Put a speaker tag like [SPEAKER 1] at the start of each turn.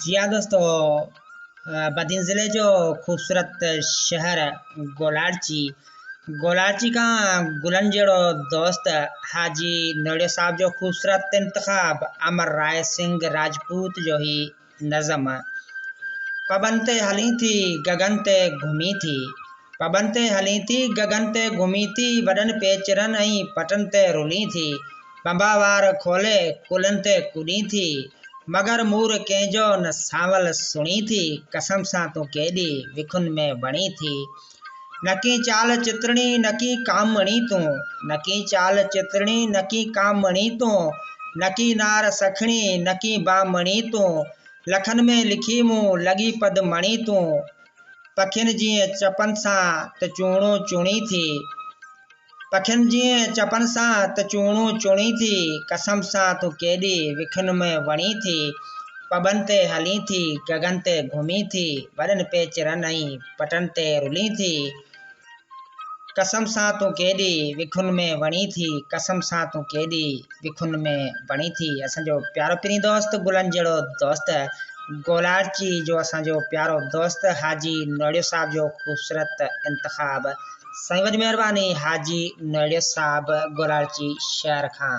[SPEAKER 1] जी हाँ दोस्तों, बदीन ज़िले जो खूबसूरत शहर गोलार्ची गोलार्ची का गुलन जड़ो दोस्त हाजी नोड़े साहब जो खूबसूरत इंतखाब अमर राय सिंह राजपूत जो ही नज़म पबनते हली थी गगन ते घूमी थी। पबनते हली थी गगन ते घूमी थी, वडन पेचरन आई पटन ते रुली थी। बंबावार खोले कुलन ते कुनी थी, मगर मूर केंजो न सावल सुनी थी। कसम सा तू केडी विखुन में बणी थी। नकी चाल चित्रणी नकी कामणी तू, नकी चाल चित्रणी नकी कामणी तू, नकी नार सखणी नकी बामणी तू। लखन में लिखी मूं लगी पद मणी तू, पखिन जीअं चपन सां त चूणो चुणी थी। पखिन जीअं चपन सां त चूणो चुणी थी। कसम सां तू केॾी विखुन में वणी थी। पबन ते हली थी गगन ते घुमी थी, वॾनि पेचरनि ऐं पटन ते रुली थी। कसम सां तू केॾी विखुन में वणी थी। कसम सां तू केॾी विखुन में बणी थी। असांजो प्यारो पिनी दोस्त गुलन जहिड़ो दोस्त गोलार्ची जो असांजो प्यारो दोस्त हाजी नोड़ियो साहब जो खूबसूरत इंतखाब। साईं वॾी महिरबानी हाजी नोड़ियो साहब गोलार्ची शहर खां।